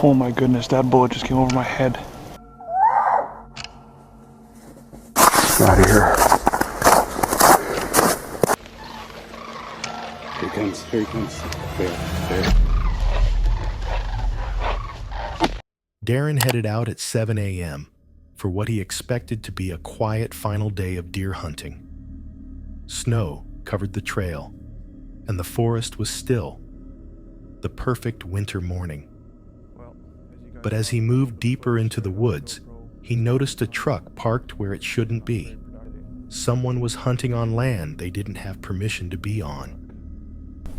Oh my goodness, that bullet just came over my head. Out of here. Here he comes, here he comes. There. Darren headed out at 7 a.m. for what he expected to be a quiet final day of deer hunting. Snow covered the trail, and the forest was still, the perfect winter morning. But as he moved deeper into the woods, he noticed a truck parked where it shouldn't be. Someone was hunting on land they didn't have permission to be on.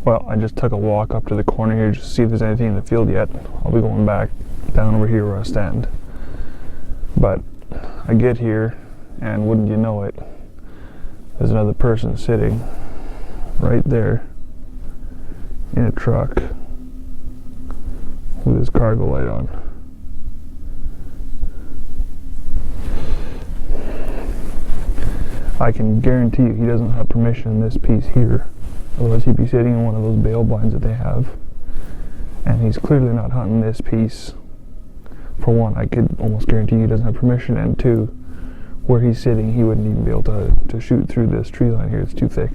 Well, I just took a walk up to the corner here just to see if there's anything in the field yet. I'll be going back down over here where I stand. But I get here, and wouldn't you know it, there's another person sitting right there in a truck with his cargo light on. I can guarantee you he doesn't have permission in this piece here. Otherwise he'd be sitting in one of those bale blinds that they have. And he's clearly not hunting this piece. For one, I could almost guarantee he doesn't have permission, and two, where he's sitting, he wouldn't even be able to shoot through this tree line here. It's too thick.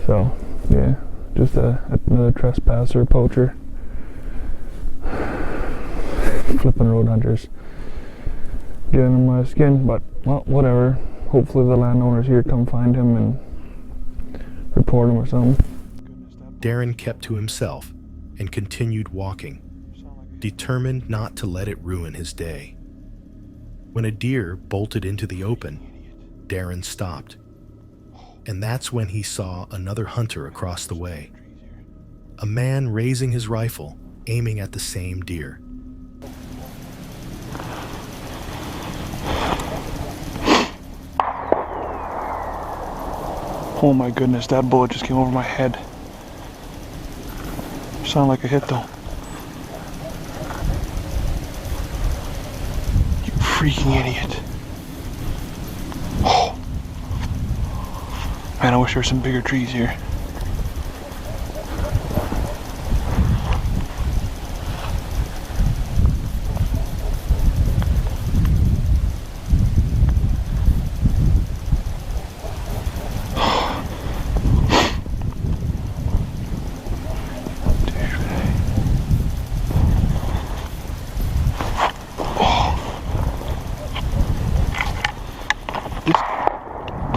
So, yeah, just another trespasser, poacher. Flipping road hunters. Getting under my skin, but, well, whatever. Hopefully the landowners here come find him and report him or something. Darren kept to himself and continued walking, determined not to let it ruin his day. When a deer bolted into the open, Darren stopped. And that's when he saw another hunter across the way. A man raising his rifle, aiming at the same deer. Oh my goodness, that bullet just came over my head. Sounded like a hit though. You freaking idiot. Oh. Man, I wish there were some bigger trees here.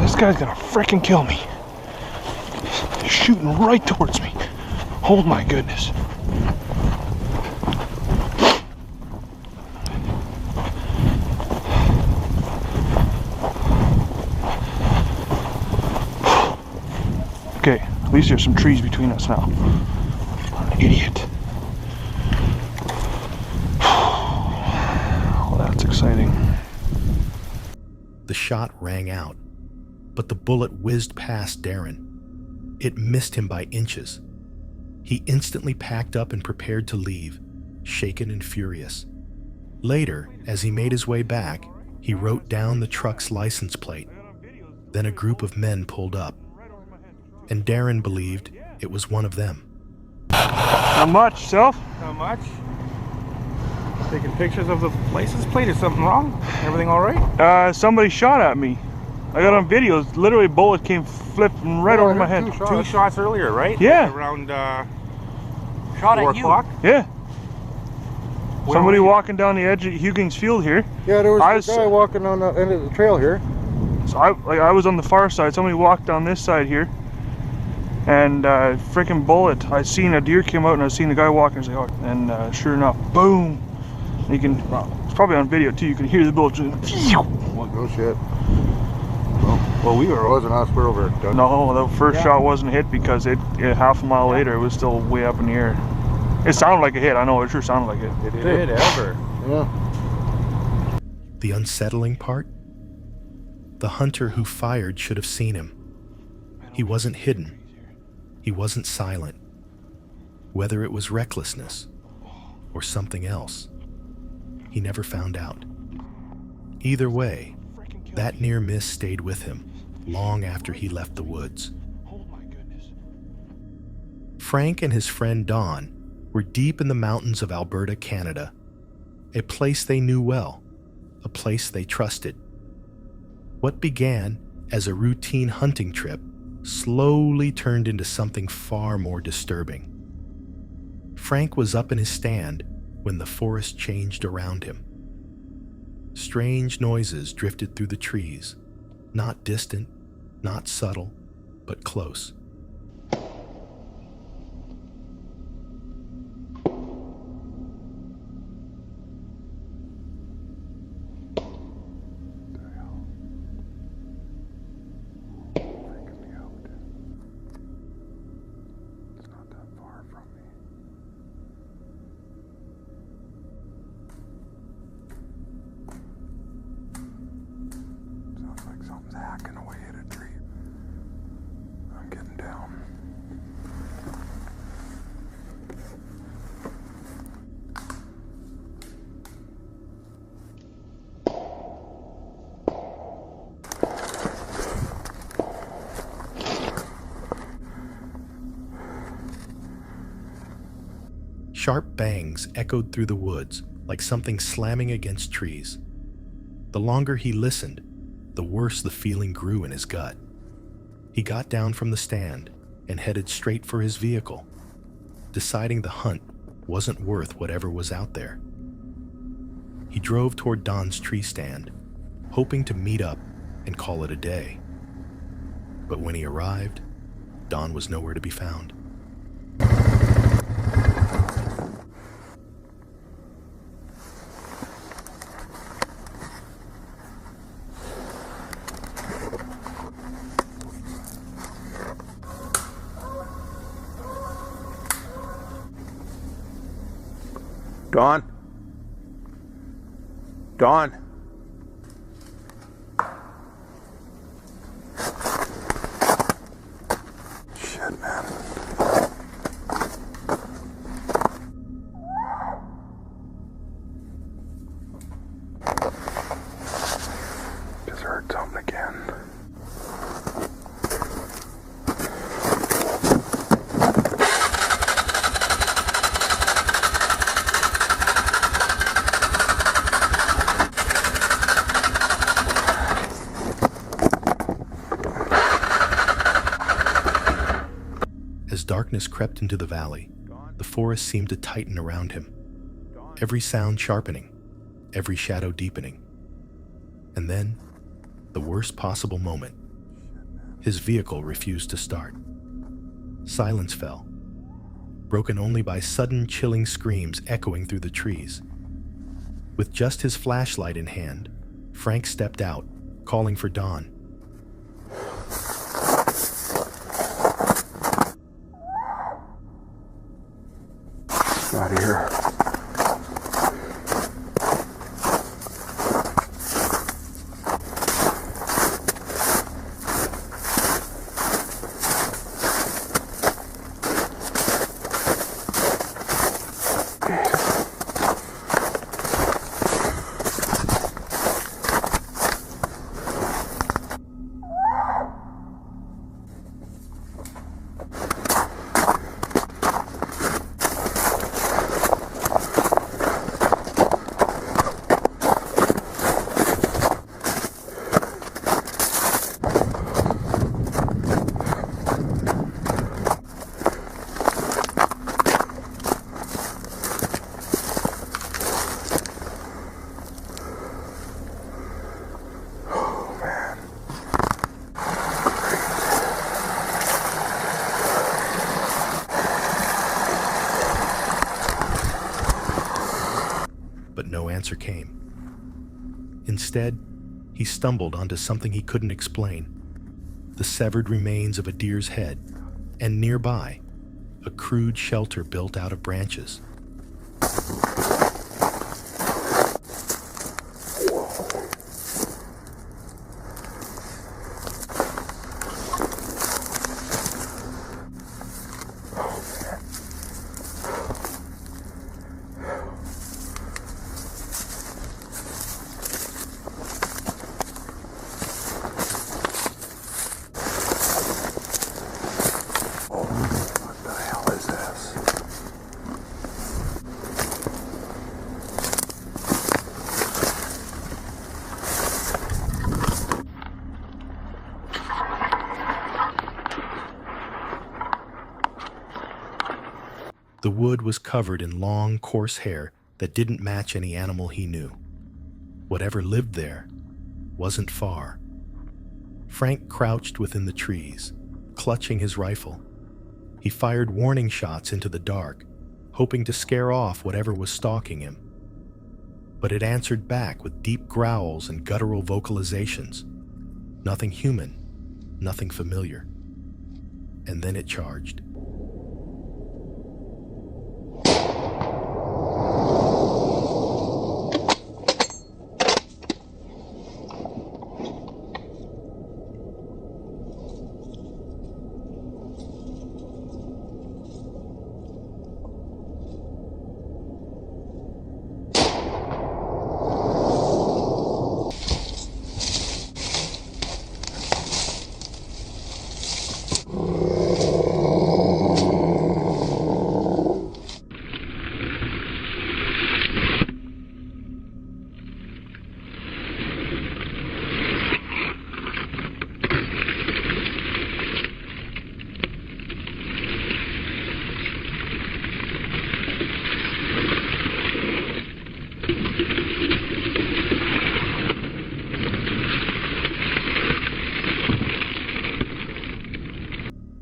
This guy's gonna frickin' kill me. He's shooting right towards me. Oh my goodness. Okay, at least there's some trees between us now. Idiot. Well, that's exciting. The shot rang out, but the bullet whizzed past Darren. It missed him by inches. He instantly packed up and prepared to leave, shaken and furious. Later, as he made his way back, he wrote down the truck's license plate. Then a group of men pulled up, and Darren believed it was one of them. Not much, self? Not much. Taking pictures of the license plate. Is something wrong? Everything all right? Somebody shot at me. I got on videos. Literally, a bullet came flipping right over my head. Two shots earlier, right? Yeah. Like around Shot 4 at you. o'clock. Yeah. Where Somebody were you? walking down the edge of Huggins Field here. Yeah, there was I a guy walking on the end of the trail here. So I was on the far side. Somebody walked down this side here, and freaking bullet. I seen a deer came out, and I seen the guy walking. I was like, oh, and sure enough, boom. You can. It's probably on video too. You can hear the bullet. No shit. Well, it wasn't us. We're over at No, the first shot wasn't hit because it half a mile later it was still way up in the air. It sounded like a hit. I know it sure sounded like it. Did it ever? Yeah. The unsettling part? The hunter who fired should have seen him. He wasn't hidden. He wasn't silent. Whether it was recklessness or something else, he never found out. Either way, that near miss stayed with him long after he left the woods. Frank and his friend Don were deep in the mountains of Alberta, Canada, a place they knew well, a place they trusted. What began as a routine hunting trip slowly turned into something far more disturbing. Frank was up in his stand when the forest changed around him. Strange noises drifted through the trees, not distant, not subtle, but close. Hacking away at a tree. I'm getting down. Sharp bangs echoed through the woods like something slamming against trees. The longer he listened, the worse the feeling grew in his gut. He got down from the stand and headed straight for his vehicle, deciding the hunt wasn't worth whatever was out there. He drove toward Don's tree stand, hoping to meet up and call it a day. But when he arrived, Don was nowhere to be found. Dawn? Dawn? Shit, man. Just heard something again. As darkness crept into the valley, the forest seemed to tighten around him, every sound sharpening, every shadow deepening. And then, the worst possible moment, his vehicle refused to start. Silence fell, broken only by sudden chilling screams echoing through the trees. With just his flashlight in hand, Frank stepped out, calling for Don. Out of here. But no answer came. Instead, he stumbled onto something he couldn't explain: the severed remains of a deer's head, and nearby, a crude shelter built out of branches. The wood was covered in long, coarse hair that didn't match any animal he knew. Whatever lived there wasn't far. Frank crouched within the trees, clutching his rifle. He fired warning shots into the dark, hoping to scare off whatever was stalking him. But it answered back with deep growls and guttural vocalizations. Nothing human, nothing familiar. And then it charged.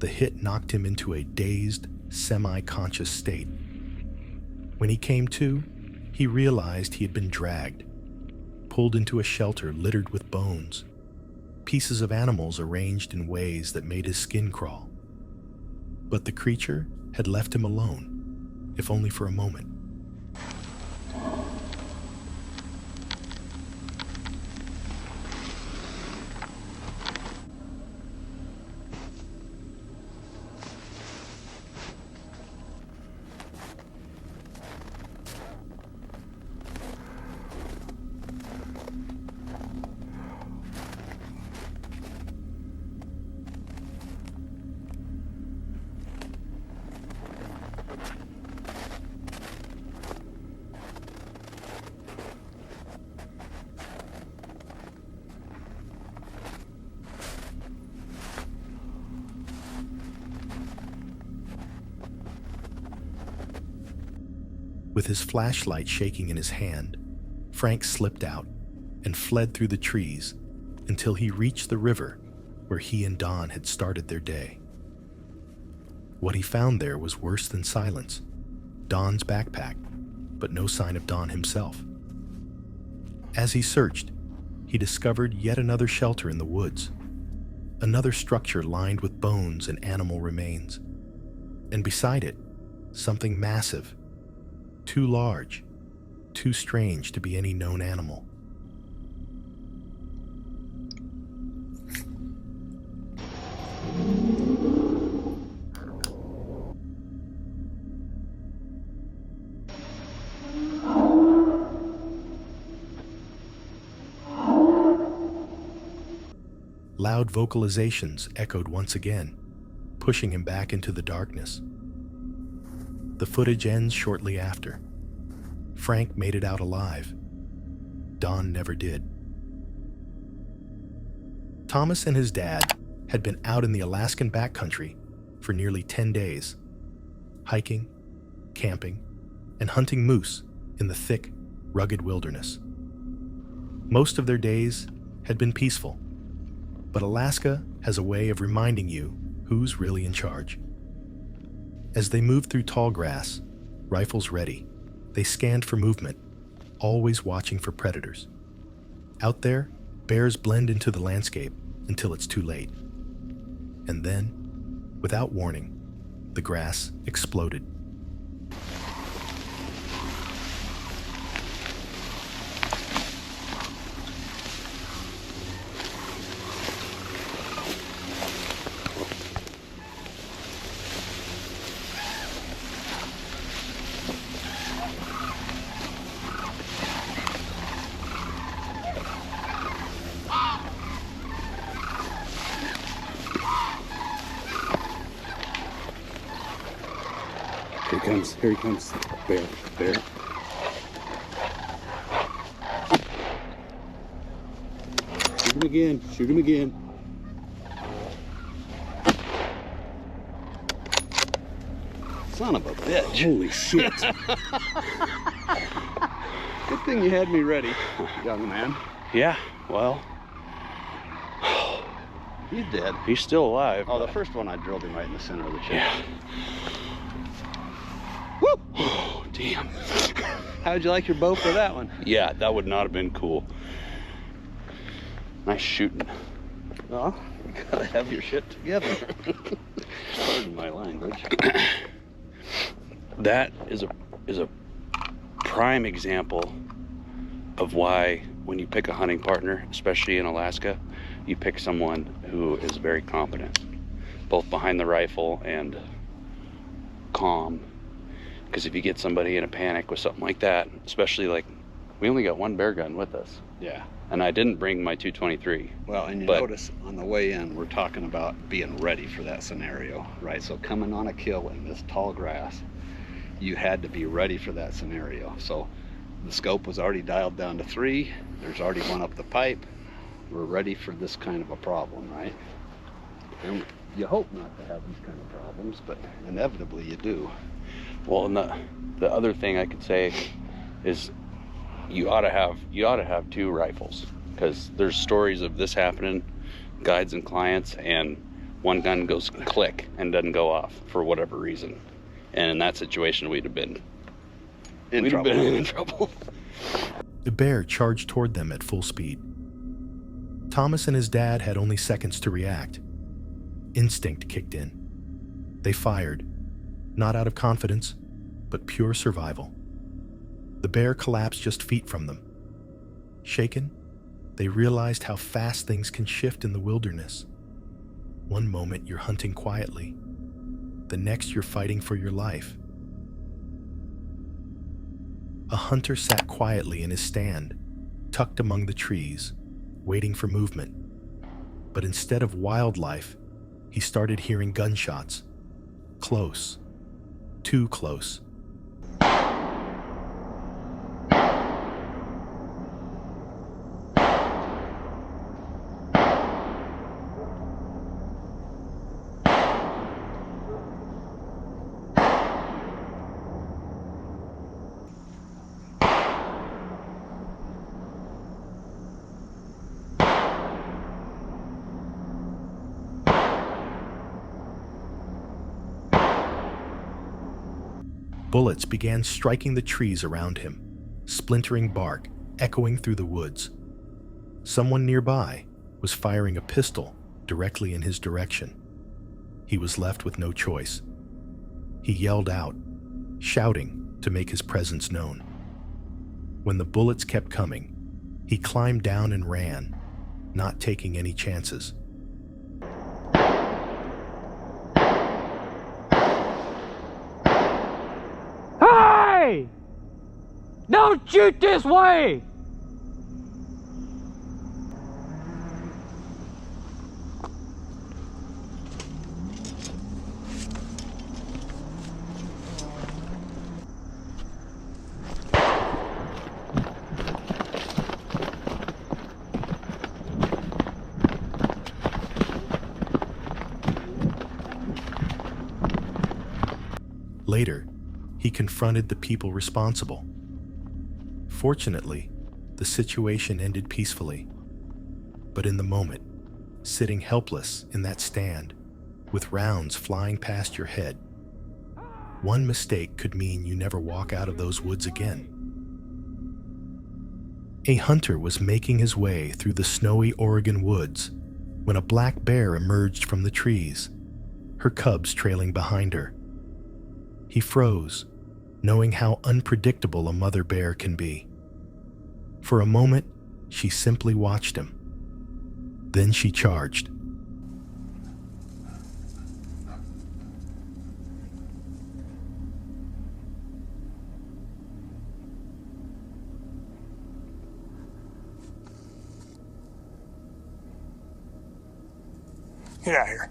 The hit knocked him into a dazed, semi-conscious state. When he came to, he realized he had been dragged, pulled into a shelter littered with bones, pieces of animals arranged in ways that made his skin crawl. But the creature had left him alone, if only for a moment. With his flashlight shaking in his hand, Frank slipped out and fled through the trees until he reached the river where he and Don had started their day. What he found there was worse than silence: Don's backpack, but no sign of Don himself. As he searched, he discovered yet another shelter in the woods, another structure lined with bones and animal remains, and beside it, something massive, too large, too strange to be any known animal. Loud vocalizations echoed once again, pushing him back into the darkness. The footage ends shortly after. Frank made it out alive. Don never did. Thomas and his dad had been out in the Alaskan backcountry for nearly 10 days, hiking, camping, and hunting moose in the thick, rugged wilderness. Most of their days had been peaceful, but Alaska has a way of reminding you who's really in charge. As they moved through tall grass, rifles ready, they scanned for movement, always watching for predators. Out there, bears blend into the landscape until it's too late. And then, without warning, the grass exploded. Here he comes. Bear. Shoot him again. Son of a bitch. Holy shit. Good thing you had me ready, young man. Yeah, well, He's dead. he's still alive. Oh, the first one I drilled him right in the center of the chest. Yeah. Woo! Oh, damn. How'd you like your bow for that one? Yeah, that would not have been cool. Nice shooting. Well, you gotta have your shit together. Pardon my language. That is a prime example of why when you pick a hunting partner, especially in Alaska, you pick someone who is very competent, both behind the rifle and calm. Because if you get somebody in a panic with something like that, especially like, we only got one bear gun with us. Yeah. And I didn't bring my 223. Well, and you notice on the way in, we're talking about being ready for that scenario, right? So coming on a kill in this tall grass, you had to be ready for that scenario. So the scope was already dialed down to 3. There's already one up the pipe. We're ready for this kind of a problem, right? And you hope not to have these kind of problems, but inevitably you do. Well, and the other thing I could say is you ought to have 2 rifles, because there's stories of this happening, guides and clients, and one gun goes click and doesn't go off for whatever reason. And in that situation, we'd have been in trouble. The bear charged toward them at full speed. Thomas and his dad had only seconds to react. Instinct kicked in. They fired, not out of confidence, but pure survival. The bear collapsed just feet from them. Shaken, they realized how fast things can shift in the wilderness. One moment you're hunting quietly, the next you're fighting for your life. A hunter sat quietly in his stand, tucked among the trees, waiting for movement. But instead of wildlife, he started hearing gunshots. Close. Too close. Bullets began striking the trees around him, splintering bark echoing through the woods. Someone nearby was firing a pistol directly in his direction. He was left with no choice. He yelled out, shouting to make his presence known. When the bullets kept coming, he climbed down and ran, not taking any chances. Hey! Don't shoot this way! Later, he confronted the people responsible. Fortunately, the situation ended peacefully. But in the moment, sitting helpless in that stand, with rounds flying past your head, one mistake could mean you never walk out of those woods again. A hunter was making his way through the snowy Oregon woods when a black bear emerged from the trees, her cubs trailing behind her. He froze, knowing how unpredictable a mother bear can be. For a moment, she simply watched him. Then she charged. Get out of here.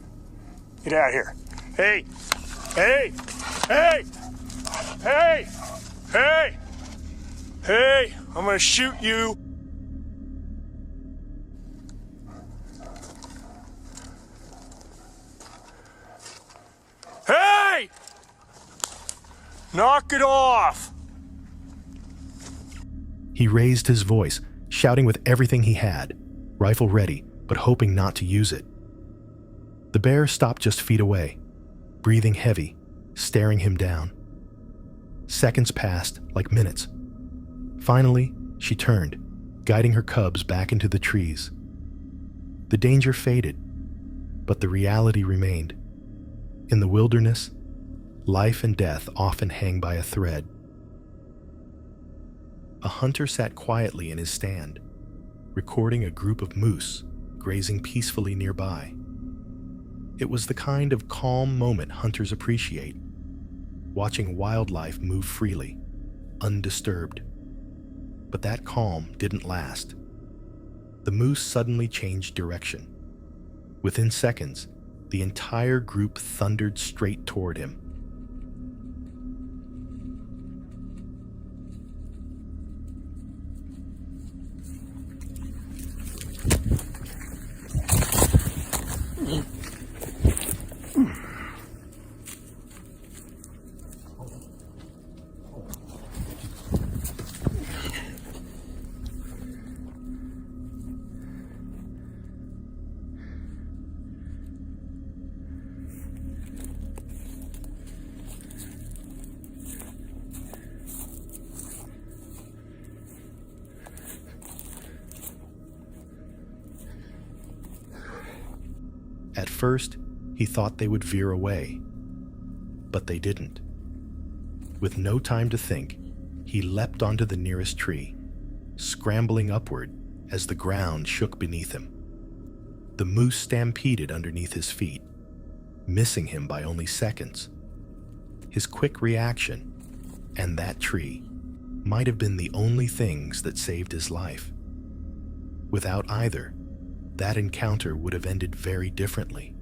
Get out of here. Hey! Hey! Hey! Hey! Hey! Hey! I'm gonna shoot you! Hey! Knock it off! He raised his voice, shouting with everything he had, rifle ready, but hoping not to use it. The bear stopped just feet away, breathing heavy, staring him down. Seconds passed like minutes. Finally, she turned, guiding her cubs back into the trees. The danger faded, but the reality remained. In the wilderness, life and death often hang by a thread. A hunter sat quietly in his stand, recording a group of moose grazing peacefully nearby. It was the kind of calm moment hunters appreciate, watching wildlife move freely, undisturbed. But that calm didn't last. The moose suddenly changed direction. Within seconds, the entire group thundered straight toward him. At first, he thought they would veer away, but they didn't. With no time to think, he leapt onto the nearest tree, scrambling upward as the ground shook beneath him. The moose stampeded underneath his feet, missing him by only seconds. His quick reaction and that tree might have been the only things that saved his life. Without either, that encounter would have ended very differently.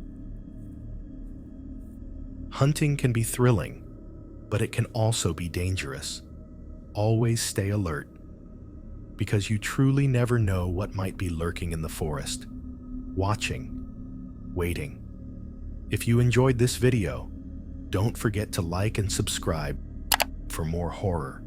Hunting can be thrilling, but it can also be dangerous. Always stay alert, because you truly never know what might be lurking in the forest, watching, waiting. If you enjoyed this video, don't forget to like and subscribe for more horror.